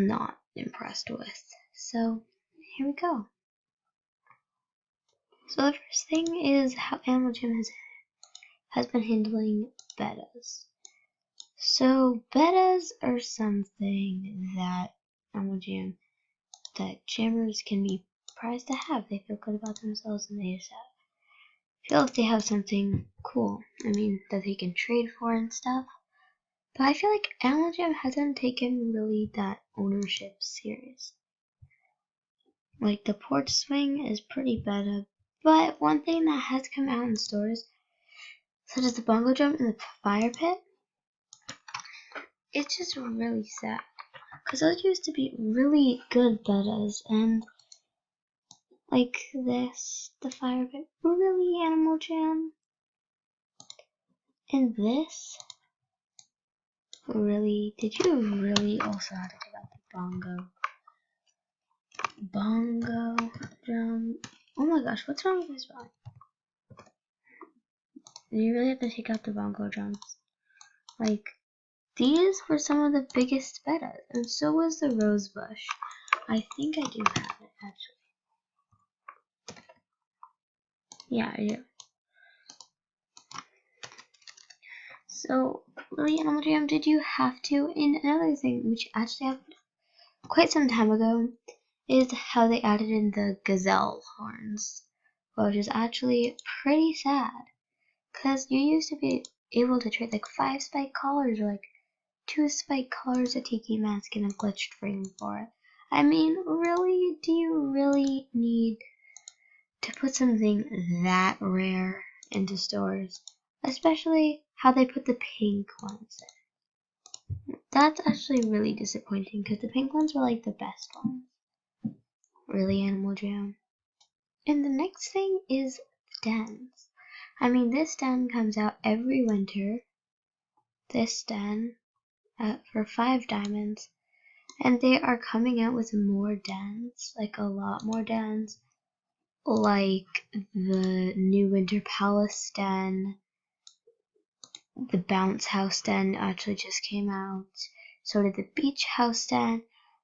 not impressed with. So here we go. So the first thing is how Animal Jam has been handling betas. So betas are something that Animal Jam, that jammers can be prized to have. They feel good about themselves and they just feel like they have something cool. I mean, that they can trade for and stuff. But I feel like Animal Jam hasn't taken really that ownership serious. Like the porch swing is pretty beta, but one thing that has come out in stores, such as the bongo drum and the fire pit, it's just really sad. Because those used to be really good betas, and like this, the fire pit, really Animal Jam. And this, really, did you really also have to take out the bongo drum? Oh my gosh, what's wrong with this one? You really have to take out the bongo drums. Like, these were some of the biggest betas, and so was the rose bush. I think I do have it, actually. Yeah, I do. So, Lily Animal Jam, did you have to? And another thing, which actually happened quite some time ago, is how they added in the gazelle horns, which is actually pretty sad. Because you used to be able to trade like 5 spike collars or like 2 spike collars, a tiki mask, and a glitched ring for it. I mean, really? Do you really need to put something that rare into stores? Especially how they put the pink ones in. That's actually really disappointing because the pink ones were like the best ones. Really, Animal Jam. And the next thing is dens. I mean, this den comes out every winter. This den for 5 diamonds. And they are coming out with more dens, like a lot more dens. Like the new Winter Palace den. The Bounce House den actually just came out. So did the Beach House den.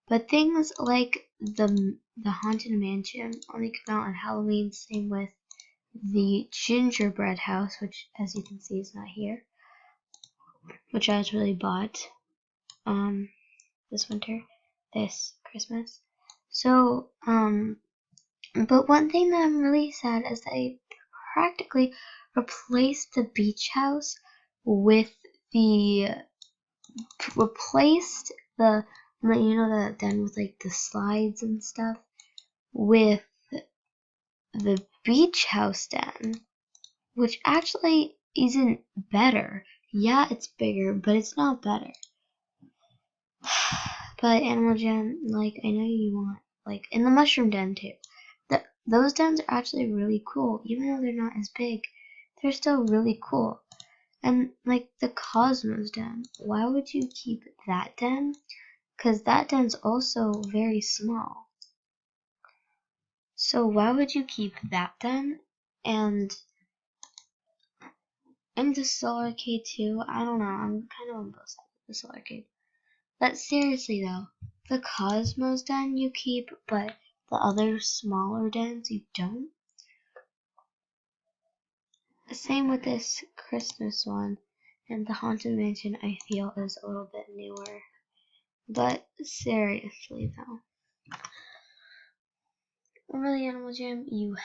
But things like the Haunted Mansion only come out on Halloween. Same with the Gingerbread House, which as you can see is not here, which I actually bought this winter, this Christmas. So but one thing that I'm really sad is they practically replaced the beach house with the the den with like the slides and stuff with the beach house den, which actually isn't better. Yeah, it's bigger, but it's not better. But Animal Jam, like, I know you want, like, in the Mushroom Den too. Those dens are actually really cool. Even though they're not as big, they're still really cool. And, like, the Cosmos Den, why would you keep that den? Because that den's also very small. So why would you keep that den? And the Solar Arcade too? I don't know. I'm kind of on both sides of the Solar Arcade. But seriously though, the Cosmos den you keep, but the other smaller dens you don't? Same with this Christmas one, and the Haunted Mansion I feel is a little bit newer. But seriously though, really Animal Jam, you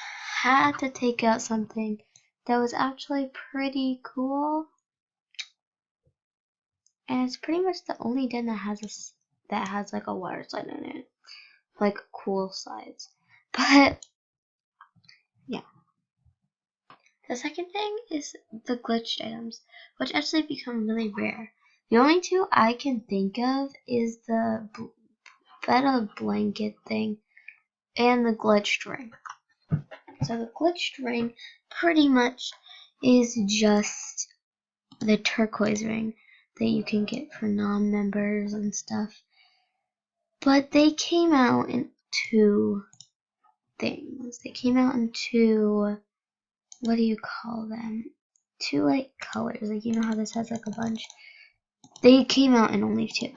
had to take out something that was actually pretty cool. And it's pretty much the only den that has like a water slide in it. Like cool slides. But yeah. The second thing is the glitched items, which actually become really rare. The only 2 I can think of is the beta blanket thing and the glitched ring. So the glitched ring pretty much is just the turquoise ring that you can get for non-members and stuff. But they came out in 2 things. They came out in 2, what do you call them? 2 like colors. Like, you know how this has like a bunch? They came out in only 2.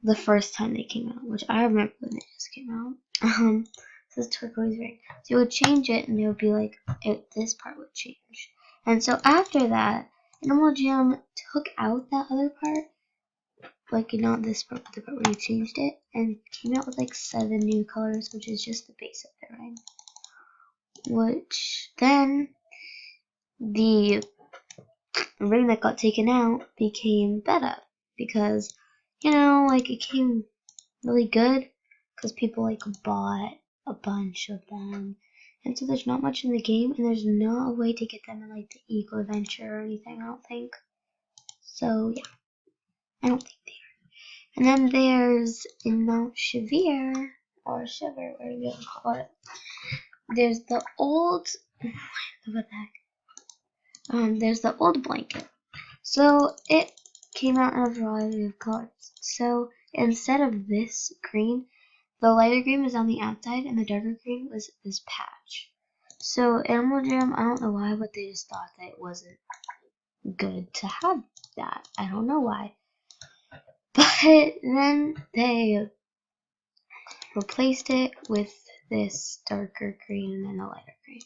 the first time they came out, which I remember when they just came out. So this turquoise ring. So you would change it, and it would be like this part would change. And so after that, Animal Jam took out that other part, like not this part, but the part where you changed it, and came out with like 7 new colors, which is just the base of the ring. Which then the ring that got taken out became better because, you know, like it came really good because people like bought a bunch of them, and so there's not much in the game, and there's no way to get them in like the Eco Adventure or anything. I don't think. So yeah, I don't think they are. And then there's in Mount Chevere or Shiver, whatever you call it. There's the old. What the heck? There's the old blanket. So it came out in a variety of colors. So instead of this green, the lighter green was on the outside and the darker green was this patch. So Animal Jam, I don't know why, but they just thought that it wasn't good to have that. I don't know why. But then they replaced it with this darker green and a lighter green.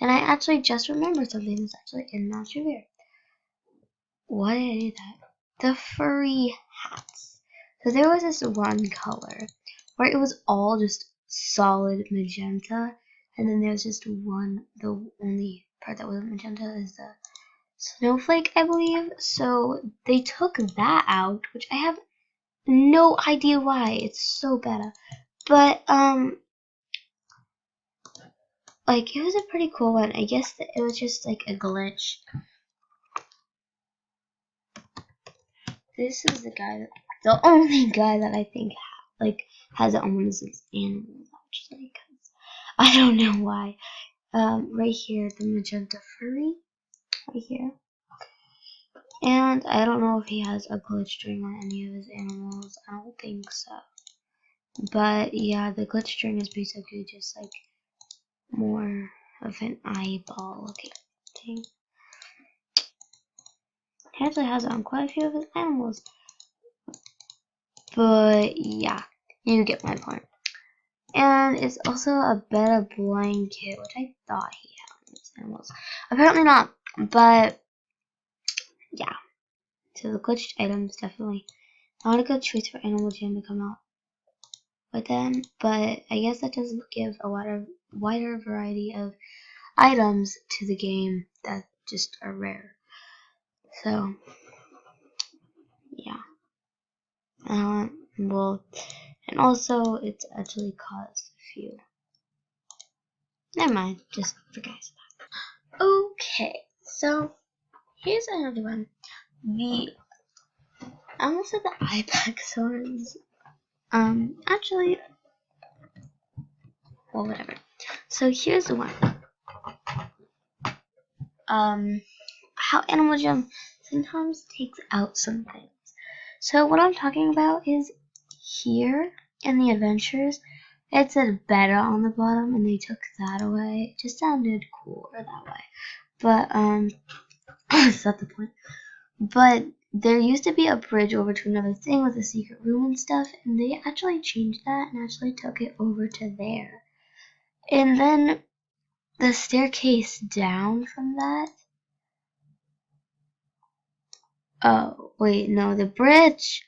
And I actually just remembered something that's actually in Mount Chevere. Why did I do that? The furry hats. So there was this one color where it was all just solid magenta, and then there's just one, the only part that wasn't magenta is the snowflake, I believe. So they took that out, which I have no idea why. It's so bad. But like it was a pretty cool one. I guess that it was just like a glitch. This is the only guy that I think like has almost as animals actually. Cause I don't know why. Right here, the magenta furry, right here. And I don't know if he has a glitch string on any of his animals. I don't think so. But yeah, the glitch string is basically just like more of an eyeball looking thing. He actually has it on quite a few of his animals. But yeah, you get my point. And it's also a better blanket, which I thought he had on his animals. Apparently not, but yeah. So the glitched items definitely not a good choice for Animal Jam to come out with them, but I guess that does give a wider variety of items to the game that just are rare. So yeah. Well, and also it's actually caused a few. Never mind, just forget that. Okay, so here's another one. I almost said the ipex horns. Actually, well, whatever. So here's the one. How Animal Jam sometimes takes out some things. So what I'm talking about is here in the adventures, it said beta on the bottom, and they took that away. It just sounded cooler that way. But that's not the point. But there used to be a bridge over to another thing with a secret room and stuff, and they actually changed that and actually took it over to there. And then the staircase down from that. Oh, wait, no, the bridge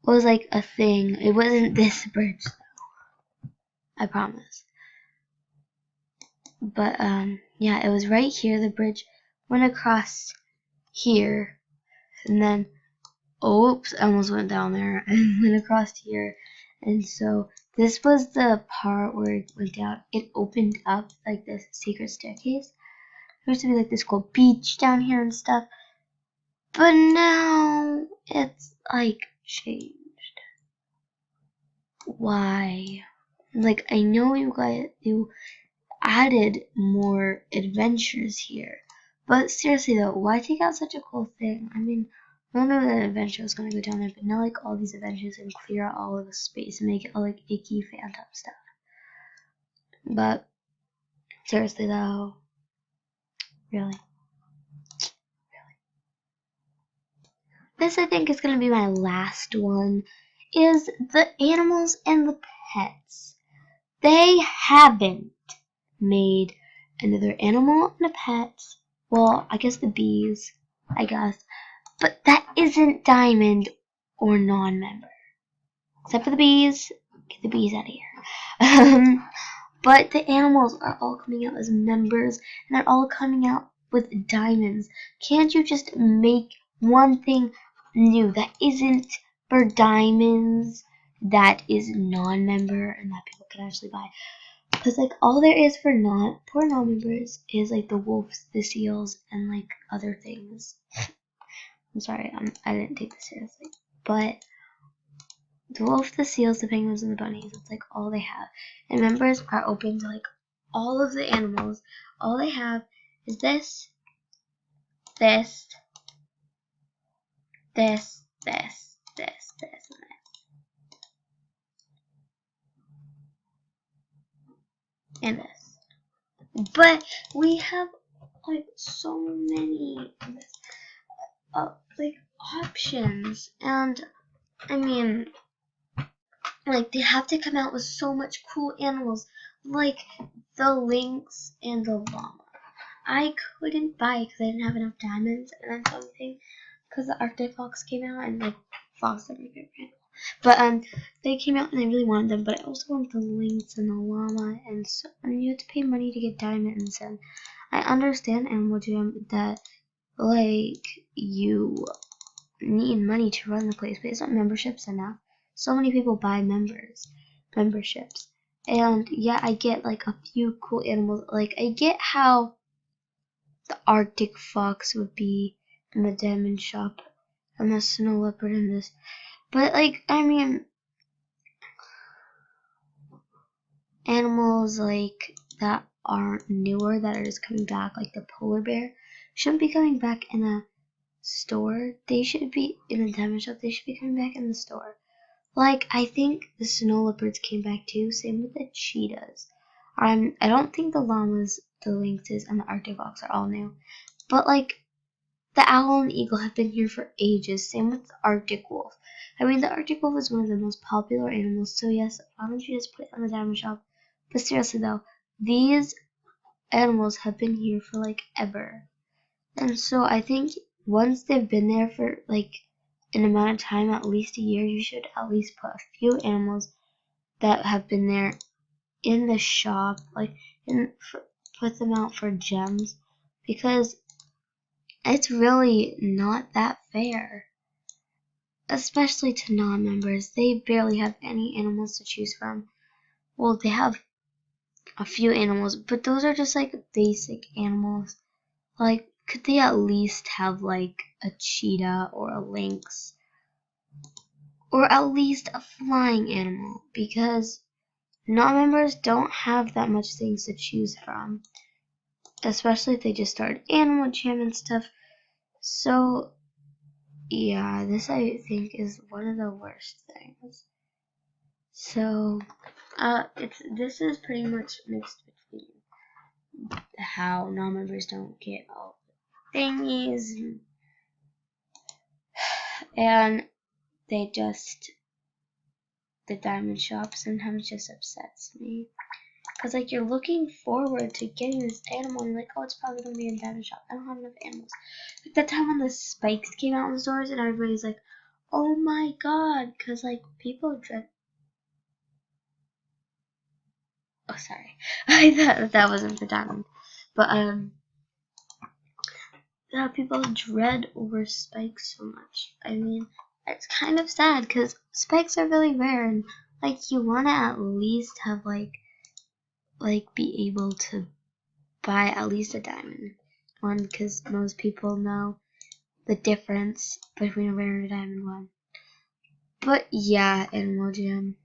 was like a thing. It wasn't this bridge, though. I promise. But, yeah, it was right here. The bridge went across here, and then, oops, I almost went down there, and went across here. And so, this was the part where it went down. It opened up like this secret staircase. There used to be like this cool beach down here and stuff. But now, it's like changed. Why? Like, I know you added more adventures here, but seriously though, why take out such a cool thing? I mean, I don't know that an adventure was gonna go down there, but now like all these adventures and clear out all of the space and make it all like icky phantom stuff. But seriously though, really. This I think is gonna be my last one. is the animals and the pets. They haven't made another animal and a pet. Well, I guess the bees, I guess. But that isn't diamond or non-member. Except for the bees. Get the bees out of here. But the animals are all coming out as members, and they're all coming out with diamonds. Can't you just make one thing new that isn't for diamonds, that is non-member, and that people can actually buy? Because like all there is for poor non-members is like the wolves, the seals, and like other things. I'm sorry, I didn't take this seriously, but the wolf, the seals, the penguins, and the bunnies, it's like all they have. And members are open to like all of the animals. All they have is this, this, this, this, this, this, and this. But we have like so many like options, and I mean, like they have to come out with so much cool animals, like the lynx and the llama. I couldn't buy it because I didn't have enough diamonds, and then something because the Arctic fox came out, and like fox are my favorite animal. But they came out and I really wanted them, but I also wanted the lynx and the llama, and so you have to pay money to get diamonds. And I understand Animal Jam that like you need money to run the place, but it's not memberships enough. So many people buy memberships, and yeah, I get like a few cool animals. Like I get how the Arctic fox would be in the diamond shop, and the snow leopard in this. But like, I mean, animals like that aren't newer, that are just coming back, like the polar bear, shouldn't be coming back in a store. They should be in a diamond shop. They should be coming back in the store. Like, I think the snow leopards came back too. Same with the cheetahs. I don't think the llamas, the lynxes, and the Arctic fox are all new. But like, the owl and the eagle have been here for ages. Same with the Arctic wolf. I mean, the Arctic wolf is one of the most popular animals. So yes, why don't you just put it on the diamond shop? But seriously though, these animals have been here for like ever. And so I think once they've been there for like an amount of time, at least a year, you should at least put a few animals that have been there in the shop, like put them out for gems, because it's really not that fair, especially to non-members. They barely have any animals to choose from. Well, they have a few animals, but those are just like basic animals. Like, could they at least have like a cheetah or a lynx, or at least a flying animal? Because non-members don't have that much things to choose from, especially if they just started Animal Jam and stuff. So yeah, this I think is one of the worst things. So this is pretty much mixed between how non-members don't get all the thingies, and they just, the diamond shop sometimes just upsets me. Cause like you're looking forward to getting this animal, and you're like, oh, it's probably gonna be in the diamond shop. I don't have enough animals. Like that time when the spikes came out in the stores, and everybody's like, oh my god, cause like people dread. Oh, sorry, I thought that wasn't the diamond, but yeah, people dread over spikes so much. I mean, it's kind of sad because spikes are really rare, and like you wanna at least have like be able to buy at least a diamond one, because most people know the difference between a rare and a diamond one. But yeah, Animal Jam.